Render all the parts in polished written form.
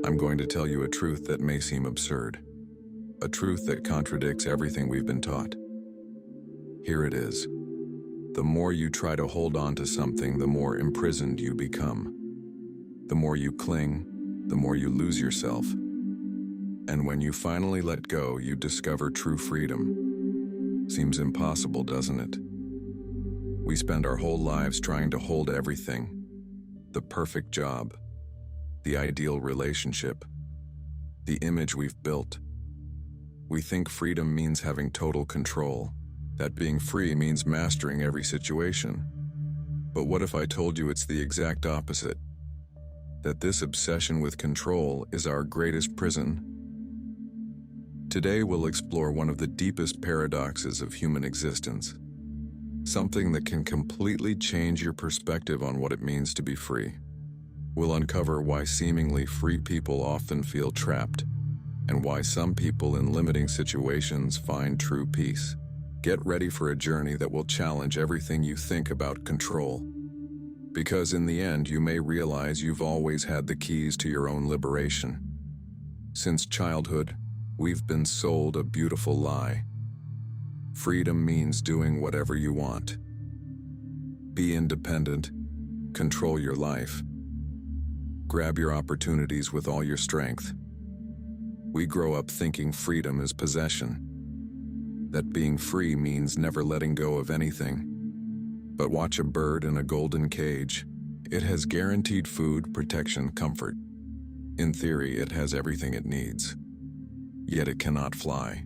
I'm going to tell you a truth that may seem absurd, a truth that contradicts everything we've been taught. Here it is. The more you try to hold on to something, the more imprisoned you become. The more you cling, the more you lose yourself. And when you finally let go, you discover true freedom. Seems impossible, doesn't it? We spend our whole lives trying to hold everything. The perfect job, the ideal relationship, the image we've built. We think freedom means having total control, that being free means mastering every situation. But what if I told you it's the exact opposite? That this obsession with control is our greatest prison? Today we'll explore one of the deepest paradoxes of human existence, something that can completely change your perspective on what it means to be free. We'll uncover why seemingly free people often feel trapped, and why some people in limiting situations find true peace. Get ready for a journey that will challenge everything you think about control. Because in the end, you may realize you've always had the keys to your own liberation. Since childhood, we've been sold a beautiful lie. Freedom means doing whatever you want. Be independent, control your life, grab your opportunities with all your strength. We grow up thinking freedom is possession, that being free means never letting go of anything. But watch a bird in a golden cage. It has guaranteed food, protection, comfort. In theory, it has everything it needs. Yet it cannot fly.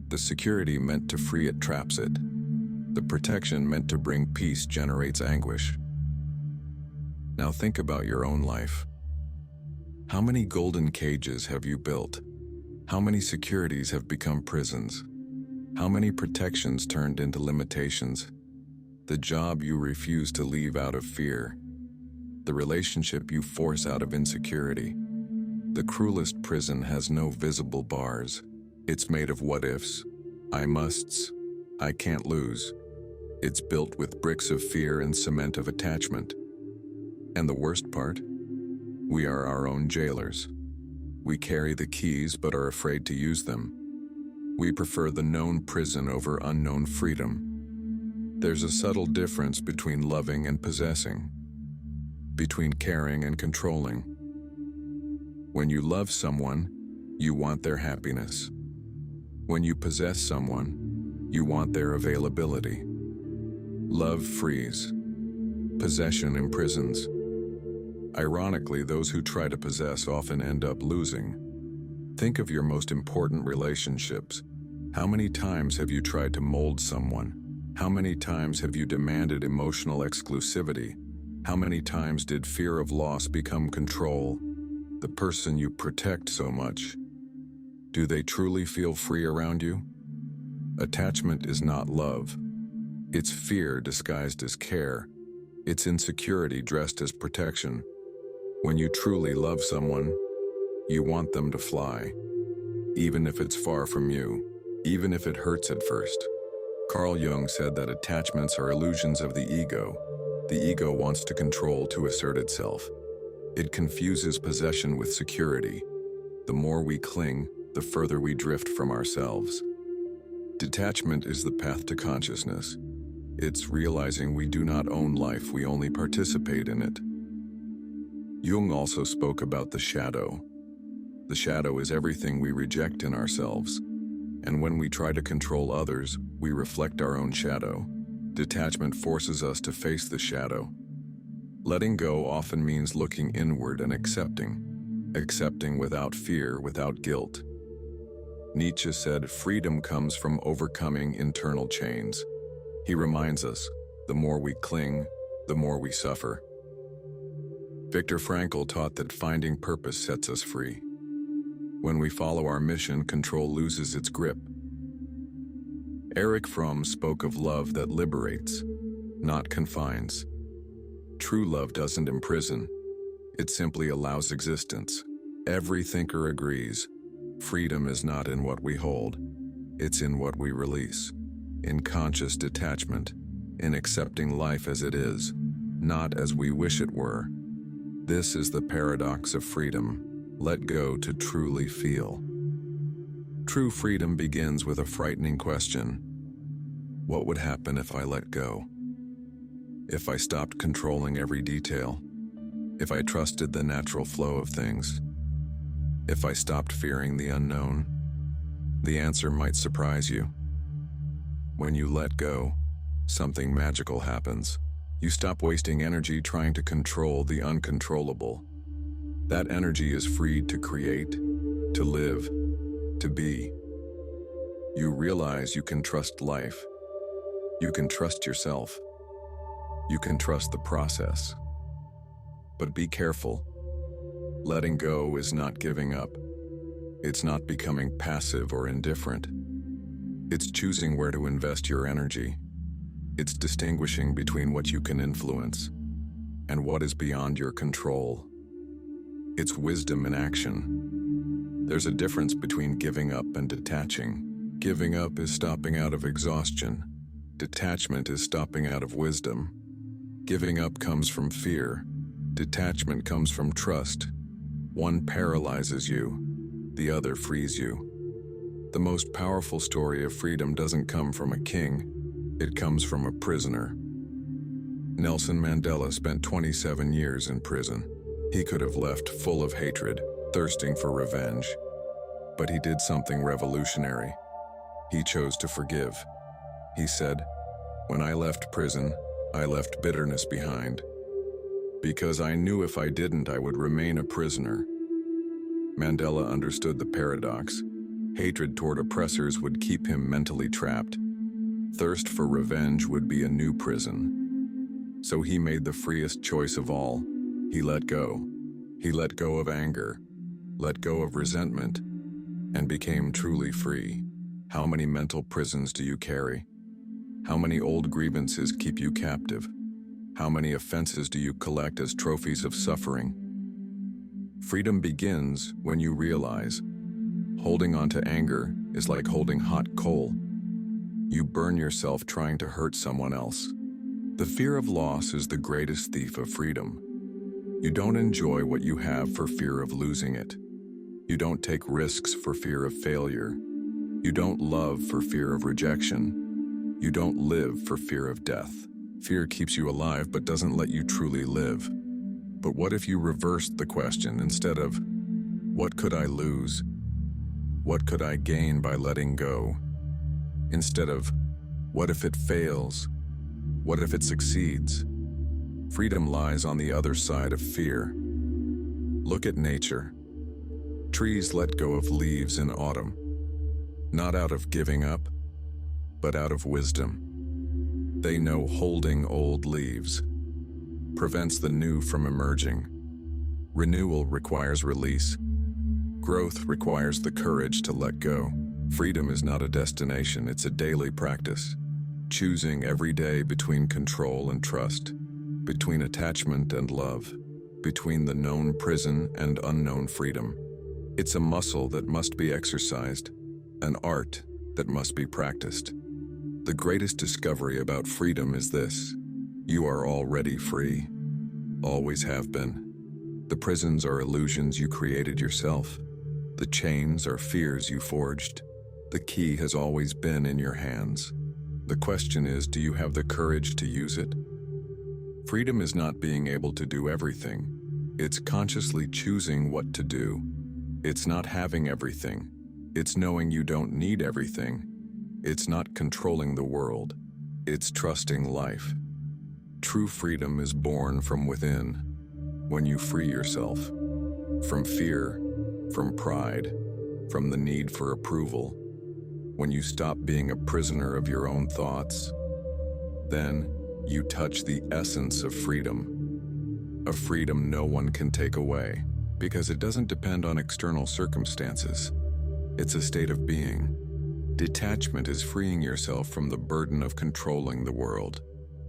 The security meant to free it traps it. The protection meant to bring peace generates anguish. Now think about your own life. How many golden cages have you built? How many securities have become prisons? How many protections turned into limitations? The job you refuse to leave out of fear. The relationship you force out of insecurity. The cruelest prison has no visible bars. It's made of what-ifs, I musts, I can't lose. It's built with bricks of fear and cement of attachment. And the worst part? We are our own jailers. We carry the keys but are afraid to use them. We prefer the known prison over unknown freedom. There's a subtle difference between loving and possessing, between caring and controlling. When you love someone, you want their happiness. When you possess someone, you want their availability. Love frees. Possession imprisons. Ironically, those who try to possess often end up losing. Think of your most important relationships. How many times have you tried to mold someone? How many times have you demanded emotional exclusivity? How many times did fear of loss become control? The person you protect so much, do they truly feel free around you? Attachment is not love. It's fear disguised as care. It's insecurity dressed as protection. When you truly love someone, you want them to fly, even if it's far from you, even if it hurts at first. Carl Jung said that attachments are illusions of the ego. The ego wants to control to assert itself. It confuses possession with security. The more we cling, the further we drift from ourselves. Detachment is the path to consciousness. It's realizing we do not own life, we only participate in it. Jung also spoke about the shadow. The shadow is everything we reject in ourselves. And when we try to control others, we reflect our own shadow. Detachment forces us to face the shadow. Letting go often means looking inward and accepting without fear, without guilt. Nietzsche said, freedom comes from overcoming internal chains. He reminds us, the more we cling, the more we suffer. Viktor Frankl taught that finding purpose sets us free. When we follow our mission, control loses its grip. Erich Fromm spoke of love that liberates, not confines. True love doesn't imprison. It simply allows existence. Every thinker agrees. Freedom is not in what we hold. It's in what we release. In conscious detachment. In accepting life as it is, not as we wish it were. This is the paradox of freedom. Let go to truly feel. True freedom begins with a frightening question. What would happen if I let go? If I stopped controlling every detail? If I trusted the natural flow of things? If I stopped fearing the unknown? The answer might surprise you. When you let go, something magical happens. You stop wasting energy trying to control the uncontrollable. That energy is freed to create, to live, to be. You realize you can trust life. You can trust yourself. You can trust the process. But be careful. Letting go is not giving up. It's not becoming passive or indifferent. It's choosing where to invest your energy. It's distinguishing between what you can influence and what is beyond your control. It's wisdom in action. There's a difference between giving up and detaching. Giving up is stopping out of exhaustion. Detachment is stopping out of wisdom. Giving up comes from fear. Detachment comes from trust. One paralyzes you, the other frees you. The most powerful story of freedom doesn't come from a king, it comes from a prisoner. Nelson Mandela spent 27 years in prison. He could have left full of hatred, thirsting for revenge. But he did something revolutionary. He chose to forgive. He said, "When I left prison, I left bitterness behind. Because I knew if I didn't, I would remain a prisoner." Mandela understood the paradox. Hatred toward oppressors would keep him mentally trapped. Thirst for revenge would be a new prison. So he made the freest choice of all. He let go. He let go of anger, let go of resentment, and became truly free. How many mental prisons do you carry? How many old grievances keep you captive? How many offenses do you collect as trophies of suffering? Freedom begins when you realize holding on to anger is like holding hot coal. You burn yourself trying to hurt someone else. The fear of loss is the greatest thief of freedom. You don't enjoy what you have for fear of losing it. You don't take risks for fear of failure. You don't love for fear of rejection. You don't live for fear of death. Fear keeps you alive but doesn't let you truly live. But what if you reversed the question instead of, what could I lose? What could I gain by letting go? Instead of, what if it fails? What if it succeeds? Freedom lies on the other side of fear. Look at nature. Trees let go of leaves in autumn, not out of giving up, but out of wisdom. They know holding old leaves prevents the new from emerging. Renewal requires release. Growth requires the courage to let go. Freedom is not a destination, it's a daily practice. Choosing every day between control and trust, between attachment and love, between the known prison and unknown freedom. It's a muscle that must be exercised, an art that must be practiced. The greatest discovery about freedom is this: you are already free. Always have been. The prisons are illusions you created yourself. The chains are fears you forged. The key has always been in your hands. The question is, do you have the courage to use it? Freedom is not being able to do everything. It's consciously choosing what to do. It's not having everything. It's knowing you don't need everything. It's not controlling the world. It's trusting life. True freedom is born from within, when you free yourself from fear, from pride, from the need for approval. When you stop being a prisoner of your own thoughts, then you touch the essence of freedom. A freedom no one can take away, because it doesn't depend on external circumstances. It's a state of being. Detachment is freeing yourself from the burden of controlling the world.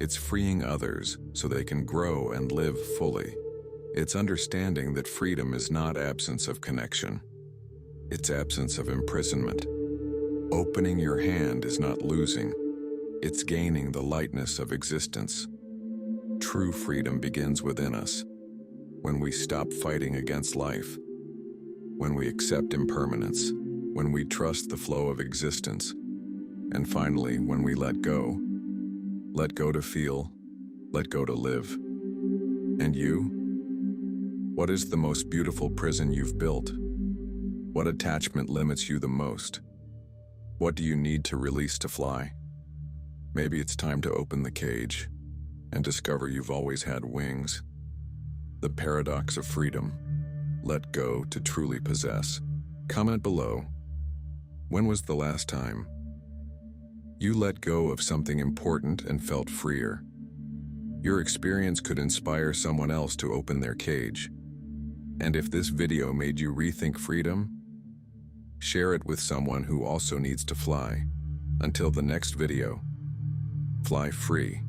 It's freeing others so they can grow and live fully. It's understanding that freedom is not absence of connection. It's absence of imprisonment. Opening your hand is not losing. It's gaining the lightness of existence. True freedom begins within us. When we stop fighting against life, when we accept impermanence, when we trust the flow of existence, and finally, when we let go. Let go to feel, let go to live. And you? What is the most beautiful prison you've built? What attachment limits you the most? What do you need to release to fly? Maybe it's time to open the cage and discover you've always had wings. The paradox of freedom. Let go to truly possess. Comment below. When was the last time you let go of something important and felt freer? Your experience could inspire someone else to open their cage. And if this video made you rethink freedom, share it with someone who also needs to fly. Until the next video, fly free.